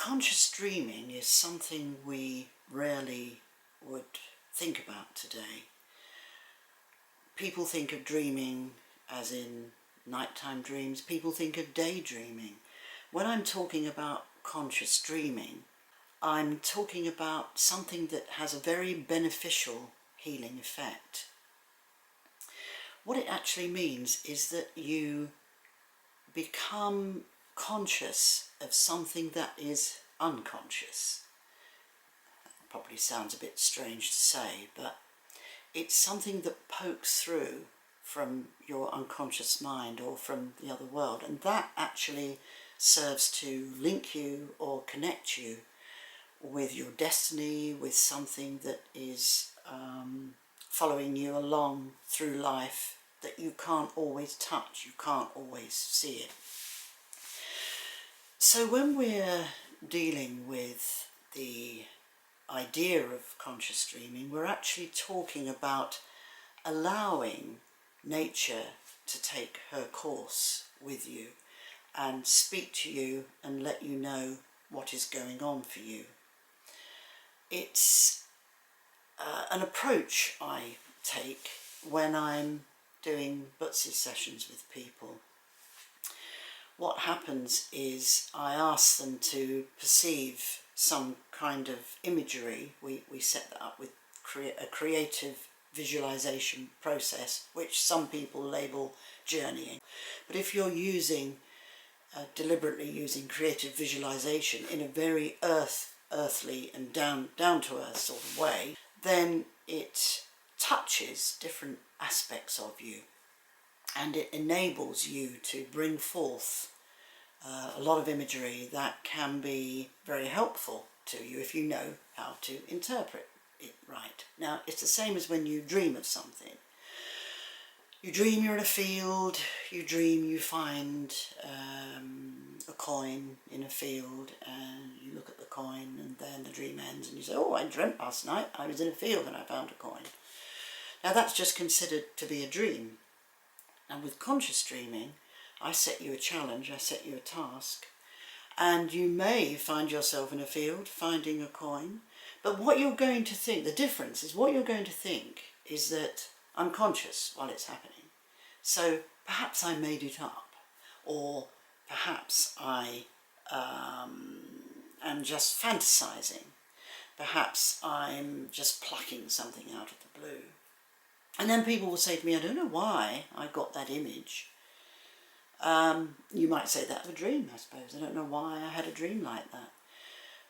Conscious dreaming is something we rarely would think about today. People think of dreaming as in nighttime dreams. People think of daydreaming. When I'm talking about conscious dreaming, I'm talking about something that has a very beneficial healing effect. What it actually means is that you become conscious of something that is unconscious. That probably sounds a bit strange to say, but it's something that pokes through from your unconscious mind or from the other world, and that actually serves to link you or connect you with your destiny, with something that is following you along through life that you can't always touch, you can't always see it. So when we're dealing with the idea of conscious dreaming, we're actually talking about allowing nature to take her course with you and speak to you and let you know what is going on for you. It's an approach I take when I'm doing Butsi sessions with people. What happens is I ask them to perceive some kind of imagery. We set that up with a creative visualization process, which some people label journeying. But if you're deliberately using creative visualization in a very earthly and down to earth sort of way, then it touches different aspects of you, and it enables you to bring forth a lot of imagery that can be very helpful to you if you know how to interpret it right. Now, it's the same as when you dream of something. You dream you're in a field, you dream you find a coin in a field, and you look at the coin, and then the dream ends and you say, oh, I dreamt last night I was in a field and I found a coin. Now that's just considered to be a dream. And with conscious dreaming, I set you a challenge, I set you a task, and you may find yourself in a field finding a coin, but what you're going to think, the difference is what you're going to think is that I'm conscious while it's happening. So perhaps I made it up, or perhaps I am just fantasizing. Perhaps I'm just plucking something out of the blue. And then people will say to me, I don't know why I got that image. You might say that's a dream, I suppose. I don't know why I had a dream like that.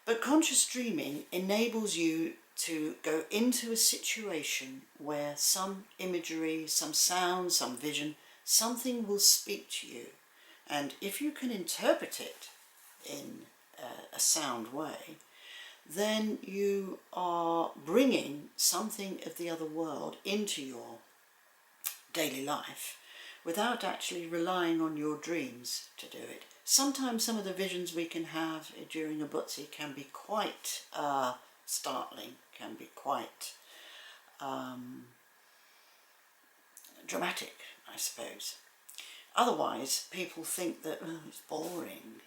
But conscious dreaming enables you to go into a situation where some imagery, some sound, some vision, something will speak to you. And if you can interpret it in a sound way, then you are bringing something of the other world into your daily life without actually relying on your dreams to do it. Sometimes some of the visions we can have during a Butsi can be quite startling, can be quite dramatic, I suppose. Otherwise, people think that it's boring.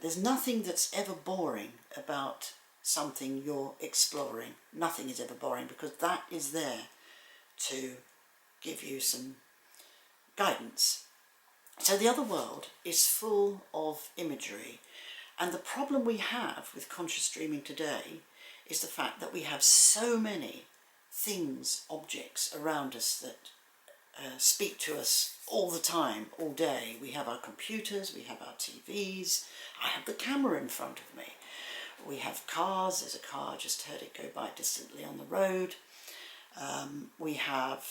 There's nothing that's ever boring about something you're exploring. Nothing is ever boring, because that is there to give you some guidance. So the other world is full of imagery, and the problem we have with conscious dreaming today is the fact that we have so many things, objects around us that speak to us all the time, all day. We have our computers, we have our TVs, I have the camera in front of me. We have cars, there's a car, I just heard it go by distantly on the road. We have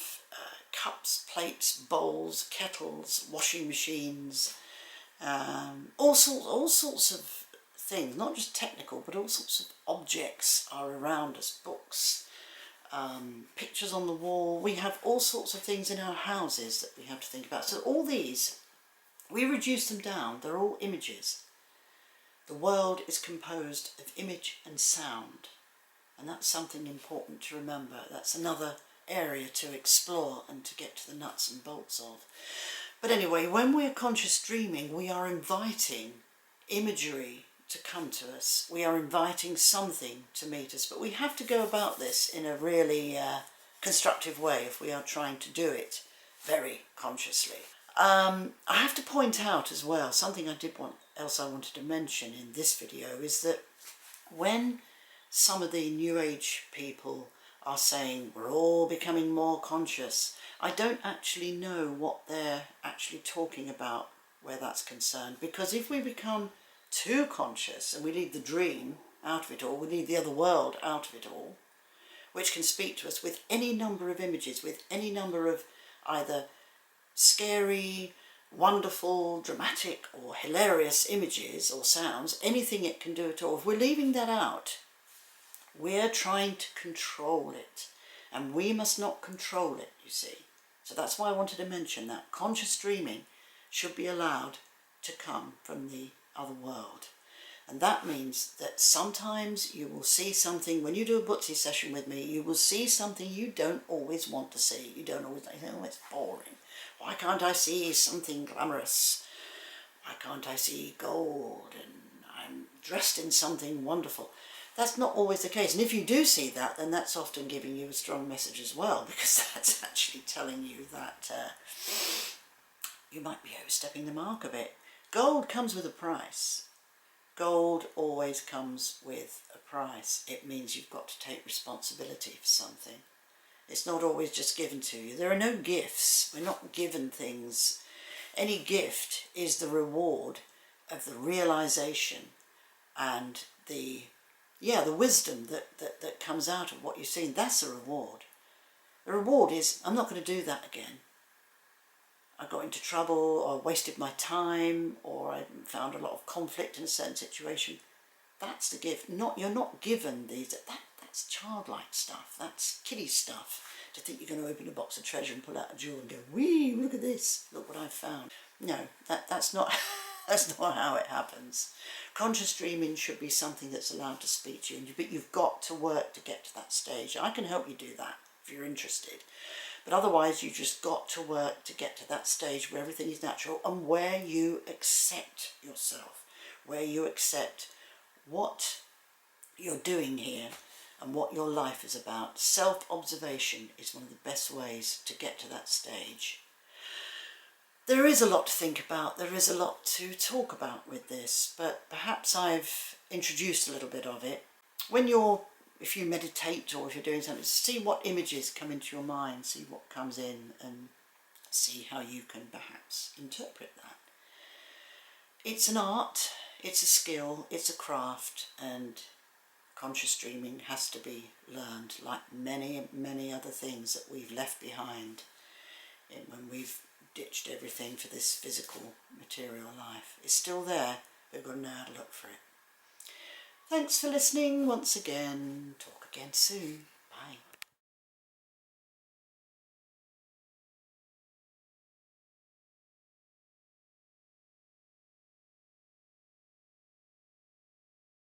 cups, plates, bowls, kettles, washing machines, all sorts of things, not just technical, but all sorts of objects are around us, books, pictures on the wall. We have all sorts of things in our houses that we have to think about. So all these, we reduce them down, they're all images. The world is composed of image and sound, and that's something important to remember. That's another area to explore and to get to the nuts and bolts of. But anyway, when we're conscious dreaming, we are inviting imagery to come to us. We are inviting something to meet us, but we have to go about this in a really constructive way if we are trying to do it very consciously. I have to point out as well, something I wanted to mention in this video is that when some of the New Age people are saying we're all becoming more conscious, I don't actually know what they're actually talking about where that's concerned, because if we become too conscious and we leave the dream out of it all, we leave the other world out of it all, which can speak to us with any number of images, with any number of either scary, wonderful, dramatic or hilarious images or sounds, anything it can do at all. If we're leaving that out, we're trying to control it, and we must not control it, you see. So that's why I wanted to mention that conscious dreaming should be allowed to come from the other world. And that means that sometimes you will see something, when you do a Butzi session with me, you will see something you don't always want to see. You don't always think, oh, it's boring. Why can't I see something glamorous? Why can't I see gold and I'm dressed in something wonderful? That's not always the case. And if you do see that, then that's often giving you a strong message as well, because that's actually telling you that you might be overstepping the mark a bit. Gold comes with a price. Gold always comes with a price. It means you've got to take responsibility for something. It's not always just given to you. There are no gifts. We're not given things. Any gift is the reward of the realization and the wisdom that comes out of what you've seen. That's the reward. The reward is, I'm not going to do that again. I got into trouble, or wasted my time, or I found a lot of conflict in a certain situation. That's the gift. You're not given these. That's childlike stuff. That's kiddie stuff. To think you're going to open a box of treasure and pull out a jewel and go, wee, look at this. Look what I've found. No, that's not that's not how it happens. Conscious dreaming should be something that's allowed to speak to you, but you've got to work to get to that stage. I can help you do that if you're interested. But otherwise, you just got to work to get to that stage where everything is natural and where you accept yourself, where you accept what you're doing here and what your life is about. Self-observation is one of the best ways to get to that stage. There is a lot to think about, there is a lot to talk about with this, but perhaps I've introduced a little bit of it. If you meditate or if you're doing something, see what images come into your mind, see what comes in, and see how you can perhaps interpret that. It's an art, it's a skill, it's a craft, and conscious dreaming has to be learned like many, many other things that we've left behind when we've ditched everything for this physical material life. It's still there, but we've got to know how to look for it. Thanks for listening once again. Talk again soon.